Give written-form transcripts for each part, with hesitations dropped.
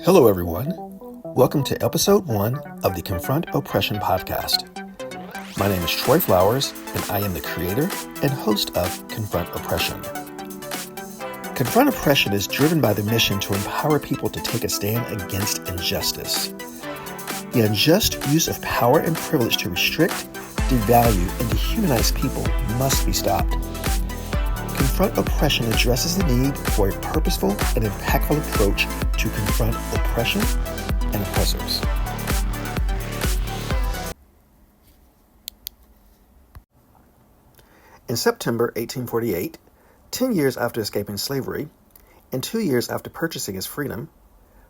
Hello, everyone. Welcome to episode 1 of the Confront Oppression podcast. My name is Troy Flowers, and I am the creator and host of Confront Oppression. Confront Oppression is driven by the mission to empower people to take a stand against injustice. The unjust use of power and privilege to restrict, devalue, and dehumanize people must be stopped. Confront Oppression addresses the need for a purposeful and impactful approach to confront oppression and oppressors. In September 1848, 10 years after escaping slavery, and 2 years after purchasing his freedom,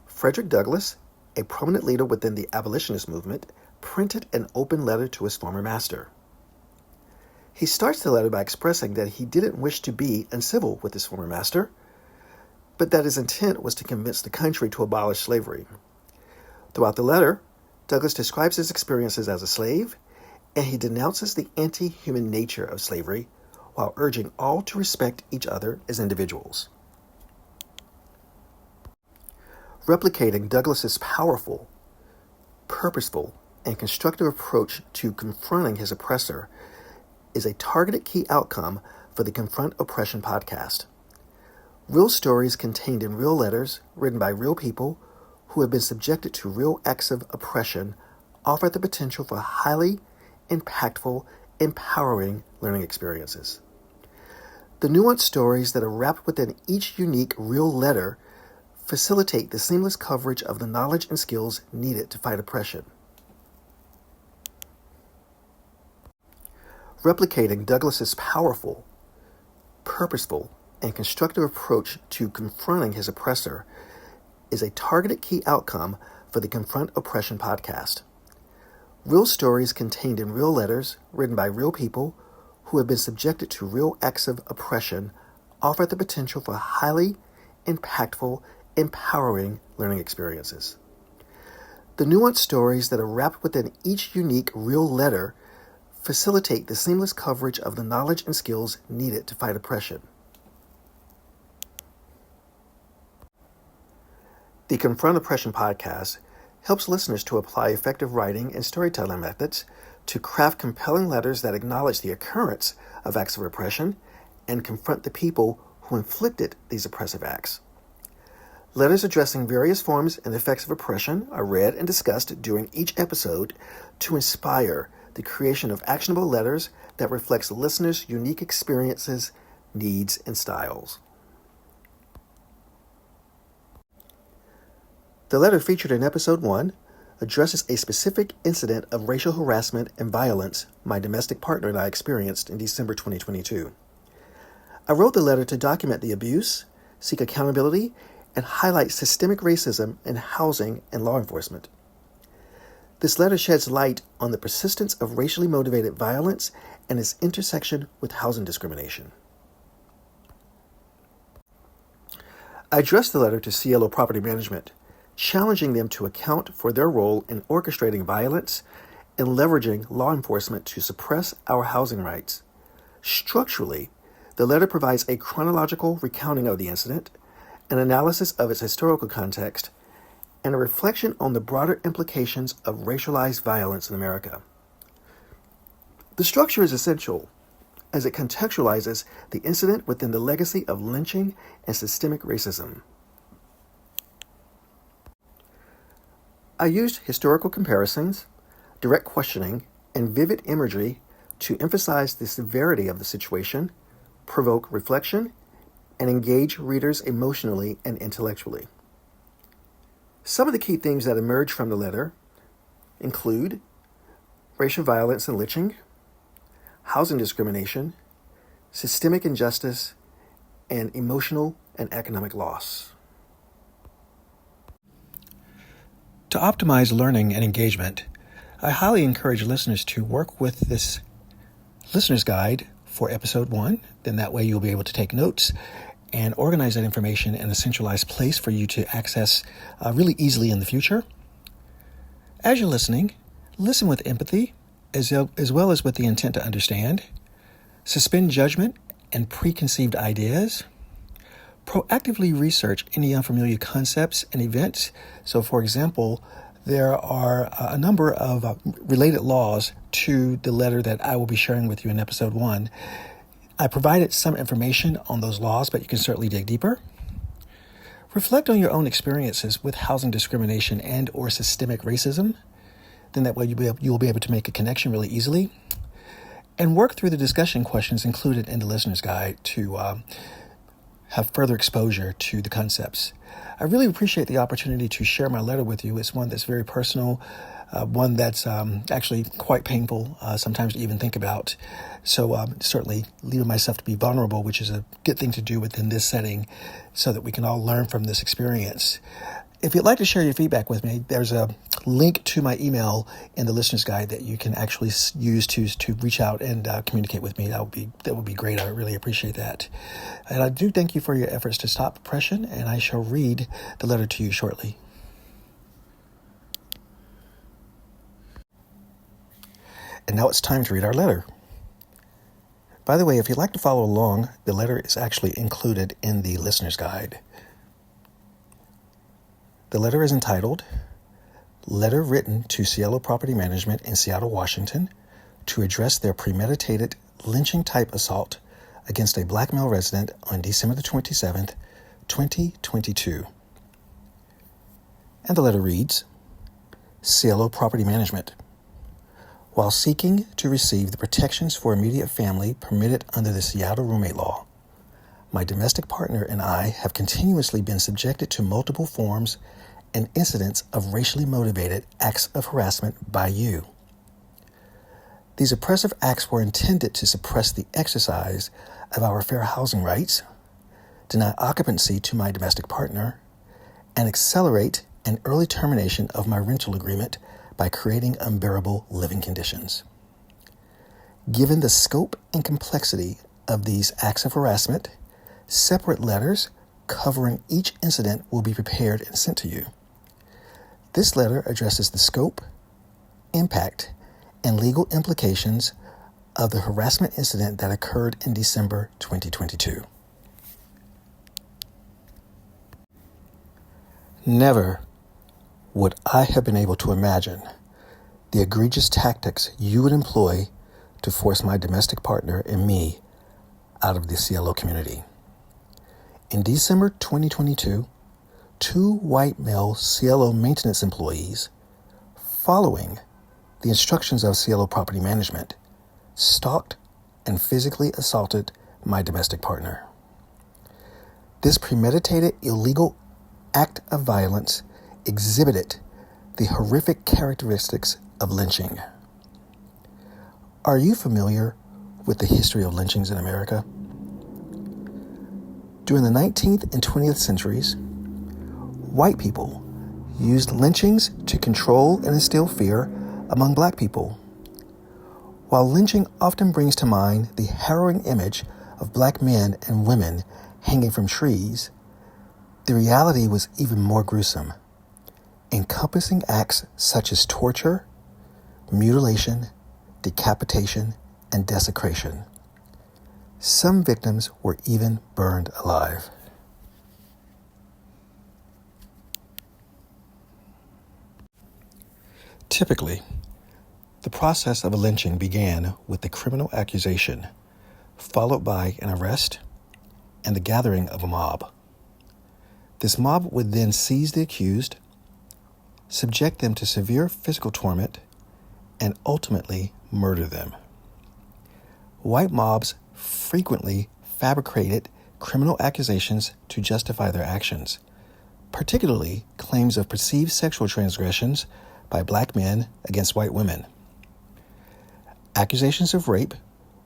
Frederick Douglass, a prominent leader within the abolitionist movement, printed an open letter to his former master. He starts the letter by expressing that he didn't wish to be uncivil with his former master, but that his intent was to convince the country to abolish slavery. Throughout the letter, Douglass describes his experiences as a slave, and he denounces the anti-human nature of slavery while urging all to respect each other as individuals. Replicating Douglass's powerful, purposeful, and constructive approach to confronting his oppressor is a targeted key outcome for the Confront Oppression podcast. Real stories contained in real letters written by real people who have been subjected to real acts of oppression offer the potential for highly impactful, empowering learning experiences. The nuanced stories that are wrapped within each unique real letter facilitate the seamless coverage of the knowledge and skills needed to fight oppression. Replicating Douglass's powerful, purposeful, and constructive approach to confronting his oppressor is a targeted key outcome for the Confront Oppression podcast. Real stories contained in real letters written by real people who have been subjected to real acts of oppression offer the potential for highly impactful, empowering learning experiences. The nuanced stories that are wrapped within each unique real letter facilitate the seamless coverage of the knowledge and skills needed to fight oppression. The Confront Oppression podcast helps listeners to apply effective writing and storytelling methods to craft compelling letters that acknowledge the occurrence of acts of oppression and confront the people who inflicted these oppressive acts. Letters addressing various forms and effects of oppression are read and discussed during each episode to inspire the creation of actionable letters that reflects listeners' unique experiences, needs, and styles. The letter featured in Episode 1 addresses a specific incident of racial harassment and violence my domestic partner and I experienced in December 2022. I wrote the letter to document the abuse, seek accountability, and highlight systemic racism in housing and law enforcement. This letter sheds light on the persistence of racially motivated violence and its intersection with housing discrimination. I addressed the letter to Cielo Property Management, challenging them to account for their role in orchestrating violence and leveraging law enforcement to suppress our housing rights. Structurally, the letter provides a chronological recounting of the incident, an analysis of its historical context, and a reflection on the broader implications of racialized violence in America. The structure is essential as it contextualizes the incident within the legacy of lynching and systemic racism. I used historical comparisons, direct questioning, and vivid imagery to emphasize the severity of the situation, provoke reflection, and engage readers emotionally and intellectually. Some of the key themes that emerge from the letter include racial violence and lynching, housing discrimination, systemic injustice, and emotional and economic loss. To optimize learning and engagement, I highly encourage listeners to work with this listener's guide for episode 1. Then that way you'll be able to take notes and organize that information in a centralized place for you to access really easily in the future. As you're listening, listen with empathy as well as with the intent to understand. Suspend judgment and preconceived ideas. proactively research any unfamiliar concepts and events. So, for example, there are a number of related laws to the letter that I will be sharing with you in episode 1. I provided some information on those laws, but you can certainly dig deeper. Reflect on your own experiences with housing discrimination and or systemic racism. Then that way you will be able to make a connection really easily. And work through the discussion questions included in the listener's guide to have further exposure to the concepts. I really appreciate the opportunity to share my letter with you. It's one that's very personal, one that's actually quite painful sometimes to even think about. So certainly leaving myself to be vulnerable, which is a good thing to do within this setting so that we can all learn from this experience. If you'd like to share your feedback with me, there's a link to my email in the listener's guide that you can actually use to reach out and communicate with me. That would be great. I really appreciate that. And I do thank you for your efforts to stop oppression, and I shall read the letter to you shortly. And now it's time to read our letter. By the way, if you'd like to follow along, the letter is actually included in the listener's guide. The letter is entitled, Letter Written to Cielo Property Management in Seattle, Washington, to address their premeditated lynching-type assault against a black male resident on December the 27th, 2022. And the letter reads, Cielo Property Management. While seeking to receive the protections for immediate family permitted under the Seattle roommate law, my domestic partner and I have continuously been subjected to multiple forms and incidents of racially motivated acts of harassment by you. These oppressive acts were intended to suppress the exercise of our fair housing rights, deny occupancy to my domestic partner, and accelerate an early termination of my rental agreement by creating unbearable living conditions. Given the scope and complexity of these acts of harassment, separate letters covering each incident will be prepared and sent to you. This letter addresses the scope, impact, and legal implications of the harassment incident that occurred in December 2022. Never would I have been able to imagine the egregious tactics you would employ to force my domestic partner and me out of the Cielo community. In December 2022, 2 white male Cielo maintenance employees, following the instructions of Cielo Property Management, stalked and physically assaulted my domestic partner. This premeditated illegal act of violence exhibited the horrific characteristics of lynching. Are you familiar with the history of lynchings in America? During the 19th and 20th centuries, white people used lynchings to control and instill fear among black people. While lynching often brings to mind the harrowing image of black men and women hanging from trees, the reality was even more gruesome, encompassing acts such as torture, mutilation, decapitation, and desecration. Some victims were even burned alive. Typically, the process of a lynching began with the criminal accusation, followed by an arrest and the gathering of a mob. This mob would then seize the accused, subject them to severe physical torment, and ultimately murder them. White mobs frequently fabricated criminal accusations to justify their actions, particularly claims of perceived sexual transgressions by black men against white women. Accusations of rape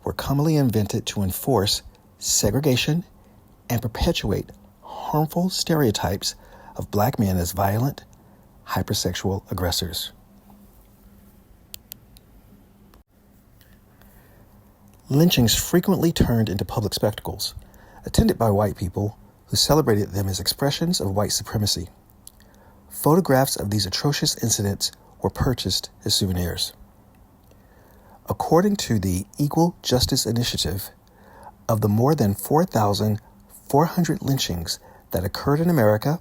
were commonly invented to enforce segregation and perpetuate harmful stereotypes of black men as violent, hypersexual aggressors. Lynchings frequently turned into public spectacles, attended by white people who celebrated them as expressions of white supremacy. Photographs of these atrocious incidents were purchased as souvenirs. According to the Equal Justice Initiative, of the more than 4,000 400 lynchings that occurred in America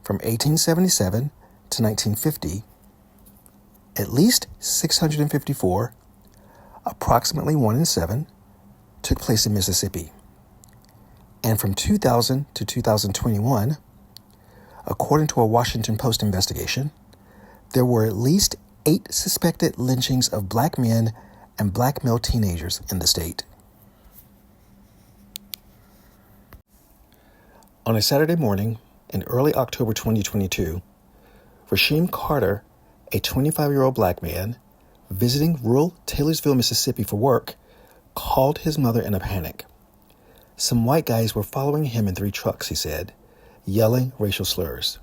from 1877 to 1950, at least 654, approximately 1 in 7, took place in Mississippi. And from 2000 to 2021, according to a Washington Post investigation, there were at least 8 suspected lynchings of black men and black male teenagers in the state. On a Saturday morning in early October 2022, Rasheem Carter, a 25-year-old black man visiting rural Taylorsville, Mississippi for work, called his mother in a panic. Some white guys were following him in 3 trucks, he said, yelling racial slurs.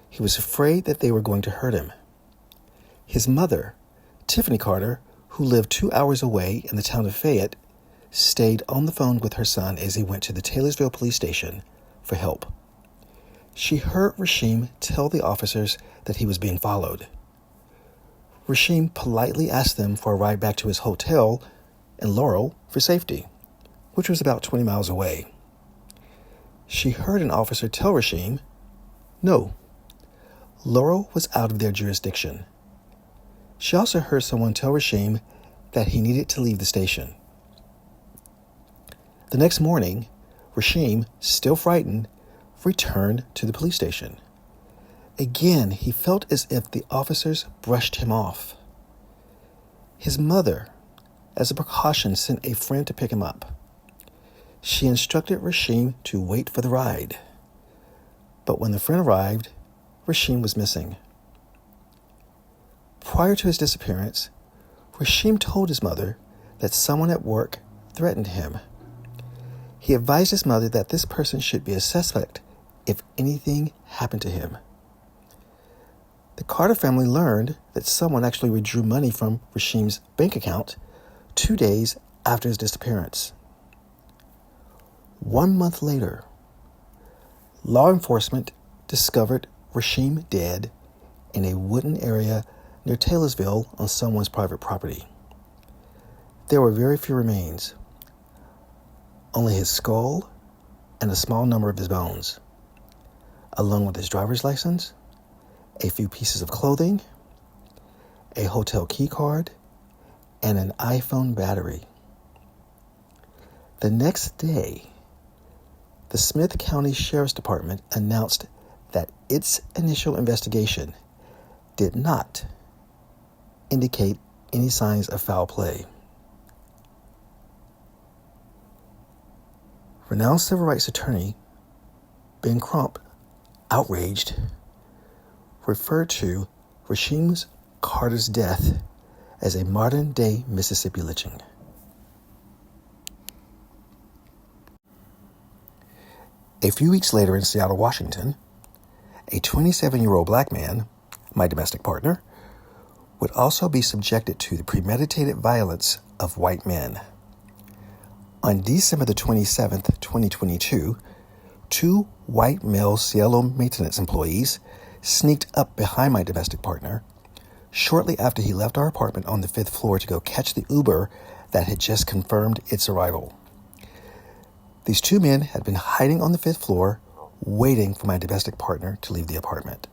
He was afraid that they were going to hurt him. His mother, Tiffany Carter, who lived 2 hours away in the town of Fayette, stayed on the phone with her son as he went to the Taylorsville police station for help. She heard Rasheem tell the officers that he was being followed. Rasheem politely asked them for a ride back to his hotel in Laurel for safety, which was about 20 miles away. She heard an officer tell Rasheem, no, Laurel was out of their jurisdiction. She also heard someone tell Rasheem that he needed to leave the station. The next morning, Rasheem, still frightened, returned to the police station. Again, he felt as if the officers brushed him off. His mother, as a precaution, sent a friend to pick him up. She instructed Rasheem to wait for the ride. But when the friend arrived, Rasheem was missing. Prior to his disappearance, Rasheem told his mother that someone at work threatened him. He advised his mother that this person should be a suspect if anything happened to him. The Carter family learned that someone actually withdrew money from Rasheem's bank account 2 days after his disappearance. 1 month later, law enforcement discovered Rasheem dead in a wooden area near Taylorsville on someone's private property. There were very few remains, only his skull and a small number of his bones, along with his driver's license, a few pieces of clothing, a hotel key card, and an iPhone battery. The next day, the Smith County Sheriff's Department announced that its initial investigation did not indicate any signs of foul play. Renowned civil rights attorney Ben Crump, outraged, referred to Rasheem Carter's death as a modern-day Mississippi lynching. A few weeks later in Seattle, Washington, a 27-year-old black man, my domestic partner, would also be subjected to the premeditated violence of white men. On December the 27th, 2022, 2 white male Cielo maintenance employees sneaked up behind my domestic partner shortly after he left our apartment on the 5th floor to go catch the Uber that had just confirmed its arrival. These 2 men had been hiding on the 5th floor, waiting for my domestic partner to leave the apartment.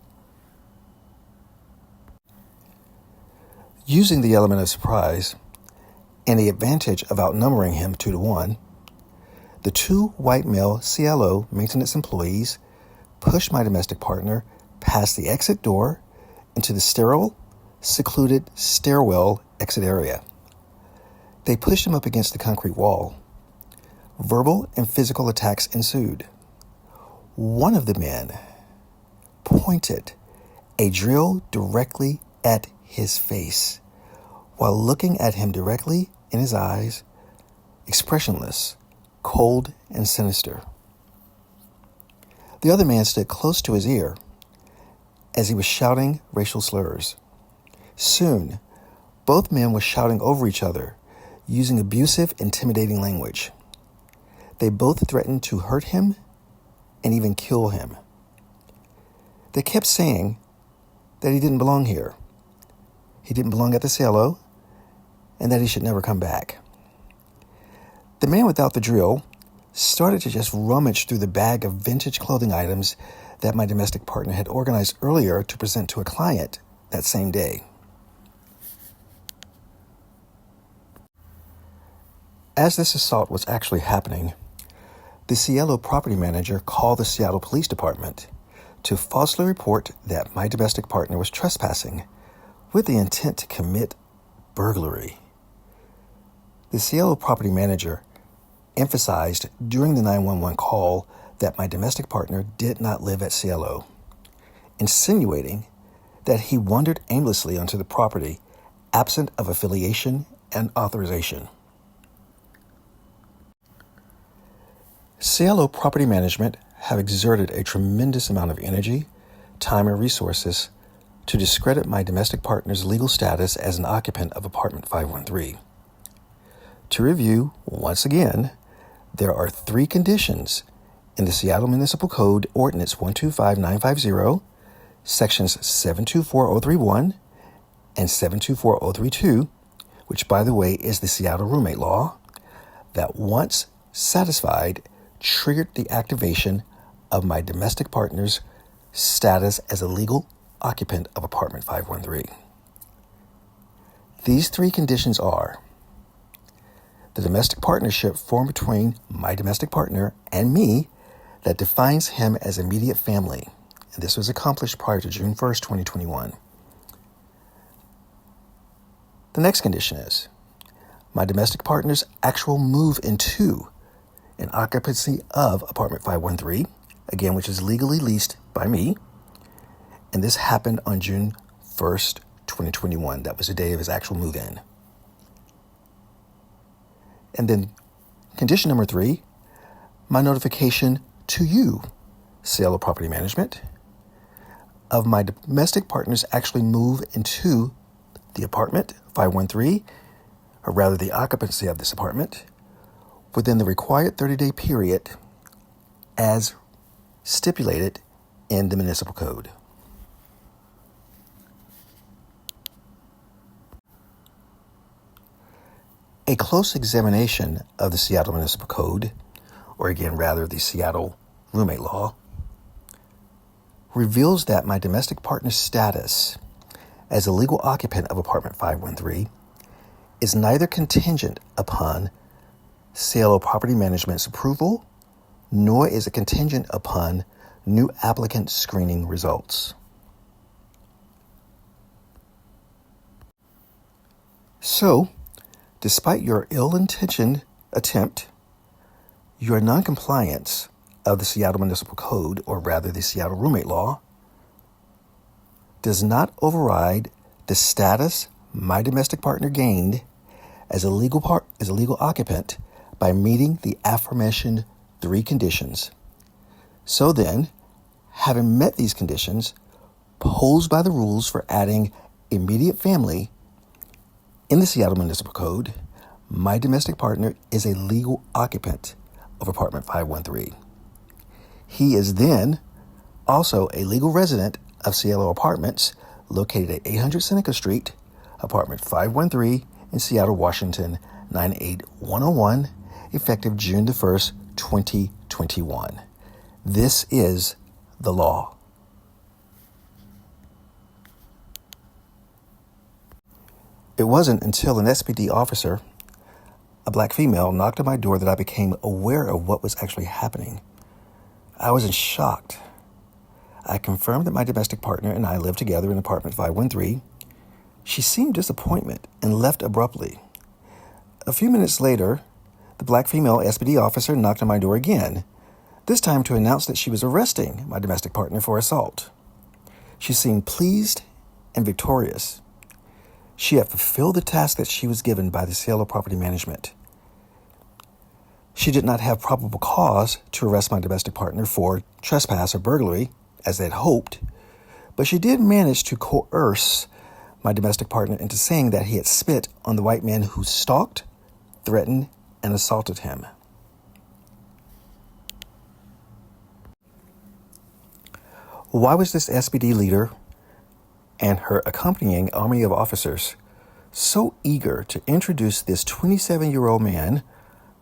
Using the element of surprise and the advantage of outnumbering him 2-1, the 2 white male Cielo maintenance employees pushed my domestic partner past the exit door into the sterile, secluded stairwell exit area. They pushed him up against the concrete wall. Verbal and physical attacks ensued. One of the men pointed a drill directly at his face while looking at him directly in his eyes, expressionless, cold, and sinister. The other man stood close to his ear as he was shouting racial slurs. Soon, both men were shouting over each other, using abusive, intimidating language. They both threatened to hurt him and even kill him. They kept saying that he didn't belong here. He didn't belong at the Cielo, and that he should never come back. The man without the drill started to just rummage through the bag of vintage clothing items that my domestic partner had organized earlier to present to a client that same day. As this assault was actually happening, the Cielo property manager called the Seattle Police Department to falsely report that my domestic partner was trespassing with the intent to commit burglary. The Cielo property manager emphasized during the 911 call that my domestic partner did not live at Cielo, insinuating that he wandered aimlessly onto the property absent of affiliation and authorization. Cielo Property Management have exerted a tremendous amount of energy, time, and resources to discredit my domestic partner's legal status as an occupant of apartment 513. To review, once again, there are 3 conditions in the Seattle Municipal Code Ordinance 125950, Sections 724031 and 724032, which, by the way, is the Seattle roommate law, that once satisfied triggered the activation of my domestic partner's status as a legal occupant of apartment 513. These 3 conditions are: the domestic partnership formed between my domestic partner and me that defines him as immediate family, and this was accomplished prior to June 1st, 2021. The next condition is my domestic partner's actual move into an occupancy of apartment 513, again, which is legally leased by me, and this happened on June 1st, 2021. That was the day of his actual move-in. And then condition number 3, my notification to you, Cielo Property Management, of my domestic partner's actually move into the apartment 513, or rather the occupancy of this apartment, within the required 30-day period as stipulated in the municipal code. A close examination of the Seattle Municipal Code, or again, rather the Seattle roommate law, reveals that my domestic partner's status as a legal occupant of apartment 513 is neither contingent upon Cielo Property Management's approval, nor is it contingent upon new applicant screening results. So, despite your ill-intentioned attempt, your noncompliance of the Seattle Municipal Code, or rather the Seattle roommate law, does not override the status my domestic partner gained as a legal occupant by meeting the aforementioned 3 conditions. So then, having met these conditions posed by the rules for adding immediate family in the Seattle Municipal Code, my domestic partner is a legal occupant of apartment 513. He is then also a legal resident of Cielo Apartments, located at 800 Seneca Street, apartment 513 in Seattle, Washington, 98101, effective June the 1st, 2021. This is the law. It wasn't until an SPD officer, a black female, knocked on my door that I became aware of what was actually happening. I was in shock. I confirmed that my domestic partner and I lived together in apartment 513. She seemed disappointed and left abruptly. A few minutes later, the black female SPD officer knocked on my door again, this time to announce that she was arresting my domestic partner for assault. She seemed pleased and victorious. She had fulfilled the task that she was given by the Cielo Property Management. She did not have probable cause to arrest my domestic partner for trespass or burglary, as they had hoped, but she did manage to coerce my domestic partner into saying that he had spit on the white man who stalked, threatened, and assaulted him. Why was this SPD leader and her accompanying army of officers so eager to introduce this 27-year-old man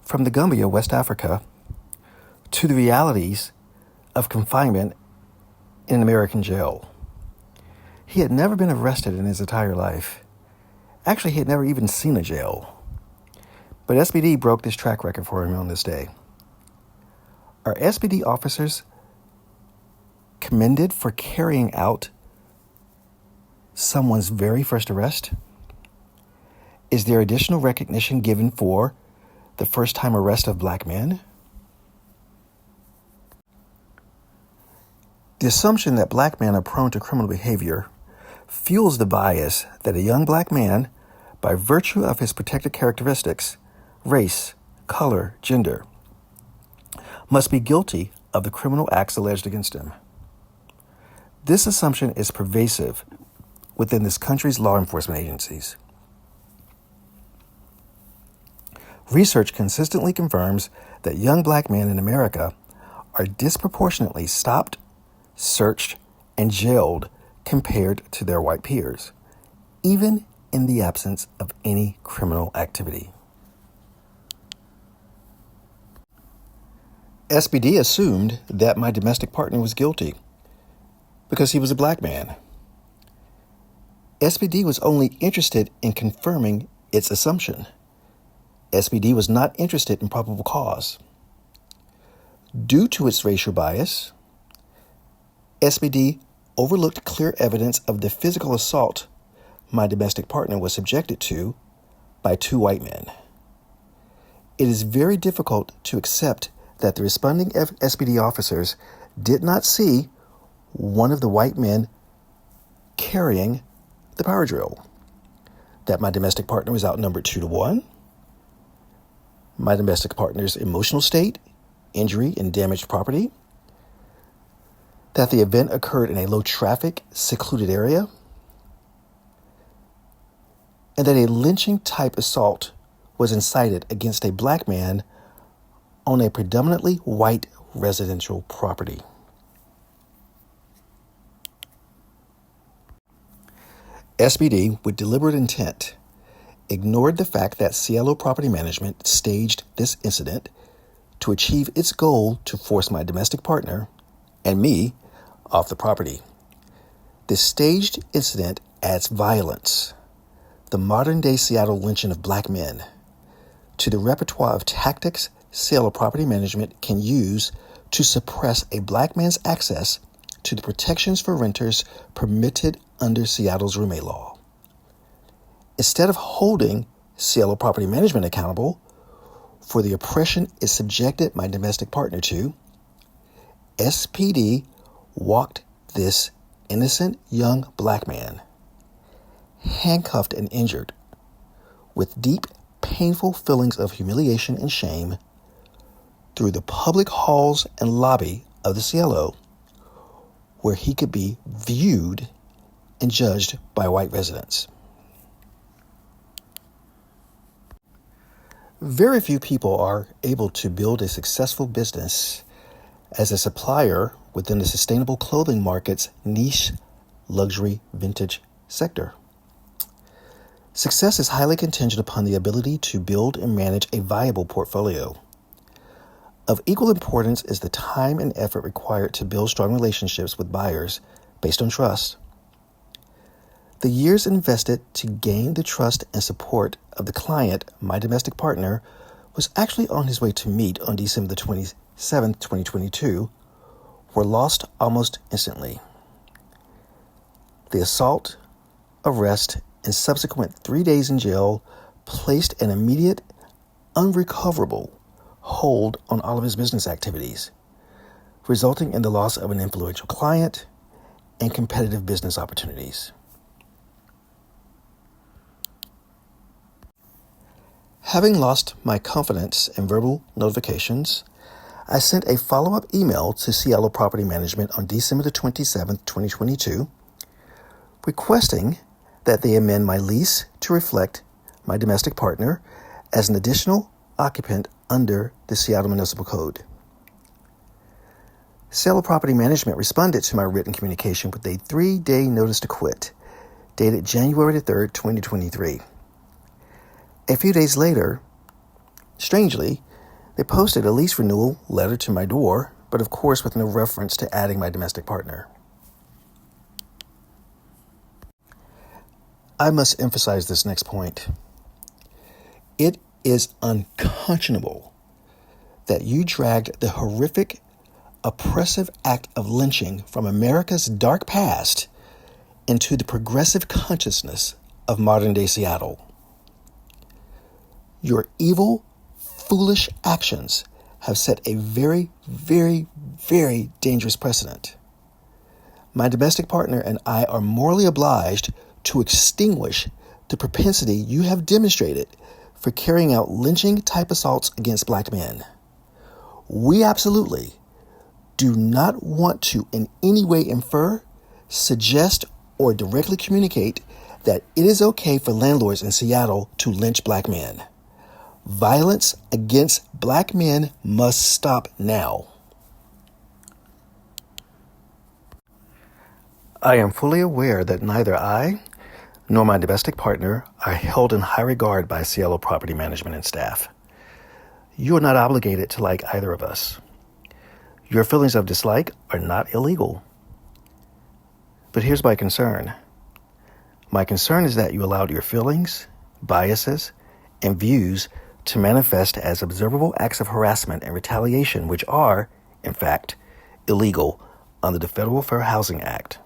from the Gambia, West Africa, to the realities of confinement in an American jail. He had never been arrested in his entire life. Actually, he had never even seen a jail. But SBD broke this track record for him on this day. Are SBD officers commended for carrying out someone's very first arrest? Is there additional recognition given for the first-time arrest of black men? The assumption that black men are prone to criminal behavior fuels the bias that a young black man, by virtue of his protected characteristics, race, color, gender, must be guilty of the criminal acts alleged against him. This assumption is pervasive within this country's law enforcement agencies. Research consistently confirms that young black men in America are disproportionately stopped, searched, and jailed compared to their white peers, even in the absence of any criminal activity. SBD assumed that my domestic partner was guilty because he was a black man. SBD was only interested in confirming its assumption. SBD was not interested in probable cause. Due to its racial bias, SBD overlooked clear evidence of the physical assault my domestic partner was subjected to by two white men. It is very difficult to accept that the responding SBD officers did not see one of the white men carrying the power drill, that my domestic partner was outnumbered 2-1, my domestic partner's emotional state, injury, and damaged property, that the event occurred in a low-traffic, secluded area, and that a lynching-type assault was incited against a black man on a predominantly white residential property. SBD, with deliberate intent, ignored the fact that Cielo Property Management staged this incident to achieve its goal to force my domestic partner and me off the property. This staged incident adds violence, the modern-day Seattle lynching of black men, to the repertoire of tactics Cielo Property Management can use to suppress a black man's access to the protections for renters permitted under Seattle's roommate law. Instead of holding Cielo Property Management accountable for the oppression it subjected my domestic partner to, SPD walked this innocent young black man, handcuffed and injured, with deep, painful feelings of humiliation and shame, through the public halls and lobby of the Cielo, where he could be viewed and judged by white residents. Very few people are able to build a successful business as a supplier within the sustainable clothing market's niche luxury vintage sector. Success is highly contingent upon the ability to build and manage a viable portfolio. Of equal importance is the time and effort required to build strong relationships with buyers based on trust. The years invested to gain the trust and support of the client, my domestic partner, was actually on his way to meet on December 27th, 2022, were lost almost instantly. The assault, arrest, and subsequent 3 days in jail placed an immediate, unrecoverable hold on all of his business activities, resulting in the loss of an influential client and competitive business opportunities. Having lost my confidence in verbal notifications, I sent a follow-up email to Cielo Property Management on December 27th, 2022, requesting that they amend my lease to reflect my domestic partner as an additional occupant under the Seattle Municipal Code. Cielo Property Management responded to my written communication with a 3-day notice to quit, dated January 3rd, 2023. A few days later, strangely, They posted a lease renewal letter to my door, but of course with no reference to adding my domestic partner. I must emphasize this next point. It is unconscionable that you dragged the horrific, oppressive act of lynching from America's dark past into the progressive consciousness of modern-day Seattle. Your evil, foolish actions have set a very, very, very dangerous precedent. My domestic partner and I are morally obliged to extinguish the propensity you have demonstrated for carrying out lynching-type assaults against Black men. We absolutely do not want to in any way infer, suggest, or directly communicate that it is okay for landlords in Seattle to lynch Black men. Violence against Black men must stop now. I am fully aware that neither I nor my domestic partner are held in high regard by Cielo Property Management and staff. You are not obligated to like either of us. Your feelings of dislike are not illegal. But here's my concern. My concern is that you allowed your feelings, biases, and views to manifest as observable acts of harassment and retaliation, which are, in fact, illegal under the Federal Fair Housing Act.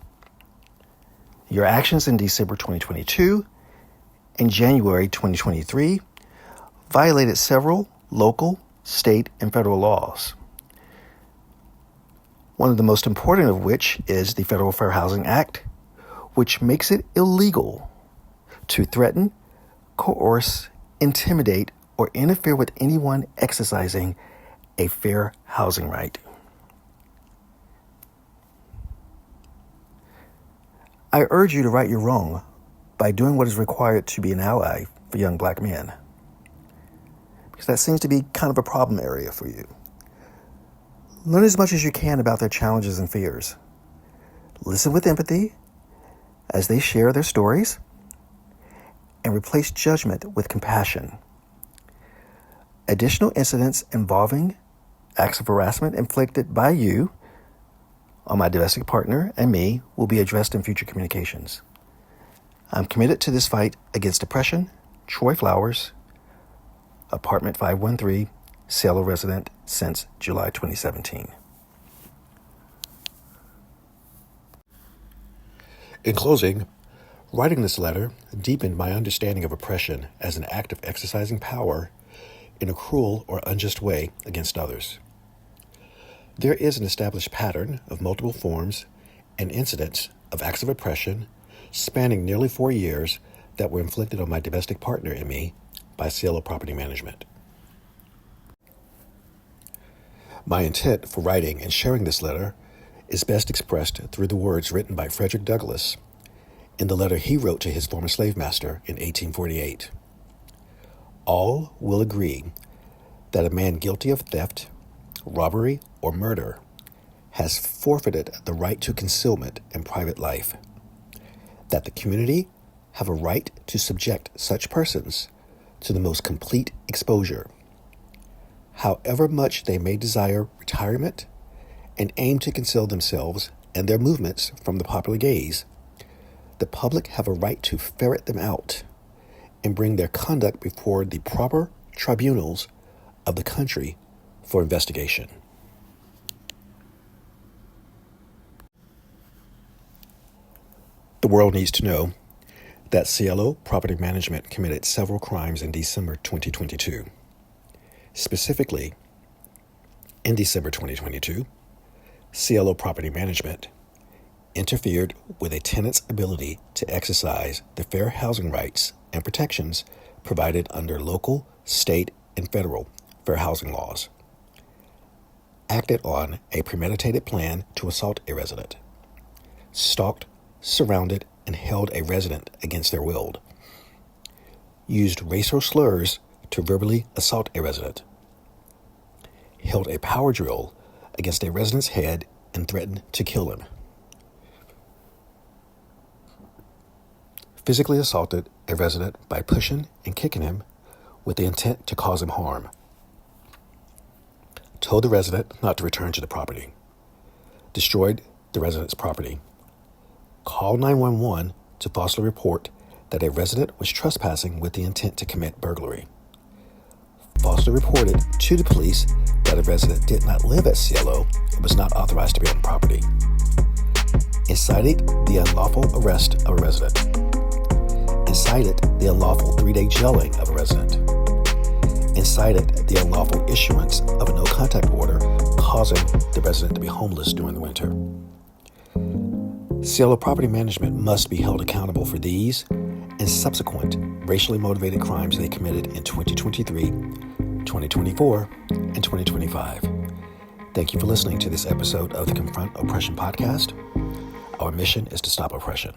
Your actions in December 2022 and January 2023 violated several local, state, and federal laws. One of the most important of which is the Federal Fair Housing Act, which makes it illegal to threaten, coerce, intimidate, or interfere with anyone exercising a fair housing right. I urge you to right your wrong by doing what is required to be an ally for young Black men, because that seems to be kind of a problem area for you. Learn as much as you can about their challenges and fears. Listen with empathy as they share their stories, and replace judgment with compassion. Additional incidents involving acts of harassment inflicted by you on my domestic partner and me will be addressed in future communications. I'm committed to this fight against oppression. Troy Flowers, Apartment 513, Cielo resident since July 2017. In closing, writing this letter deepened my understanding of oppression as an act of exercising power in a cruel or unjust way against others. There is an established pattern of multiple forms and incidents of acts of oppression spanning nearly 4 years that were inflicted on my domestic partner and me by Cielo Property Management. My intent for writing and sharing this letter is best expressed through the words written by Frederick Douglass in the letter he wrote to his former slave master in 1848. All will agree that a man guilty of theft, robbery, or murder has forfeited the right to concealment in private life, that the community have a right to subject such persons to the most complete exposure, however much they may desire retirement and aim to conceal themselves and their movements from the popular gaze. The public have a right to ferret them out and bring their conduct before the proper tribunals of the country for investigation. The world needs to know that Cielo Property Management committed several crimes in December 2022. Specifically, in December 2022, Cielo Property Management interfered with a tenant's ability to exercise the fair housing rights and protections provided under local, state, and federal fair housing laws, acted on a premeditated plan to assault a resident, stalked, surrounded, and held a resident against their will, used racial slurs to verbally assault a resident, held a power drill against a resident's head and threatened to kill him, physically assaulted a resident by pushing and kicking him with the intent to cause him harm, told the resident not to return to the property, destroyed the resident's property, called 911 to falsely report that a resident was trespassing with the intent to commit burglary, falsely reported to the police that a resident did not live at Cielo and was not authorized to be on the property, incited the unlawful arrest of a resident, incited the unlawful 3-day jailing of a resident, incited the unlawful issuance of a no-contact order causing the resident to be homeless during the winter. Cielo Property Management must be held accountable for these and subsequent racially motivated crimes they committed in 2023, 2024, and 2025. Thank you for listening to this episode of the Confront Oppression podcast. Our mission is to stop oppression.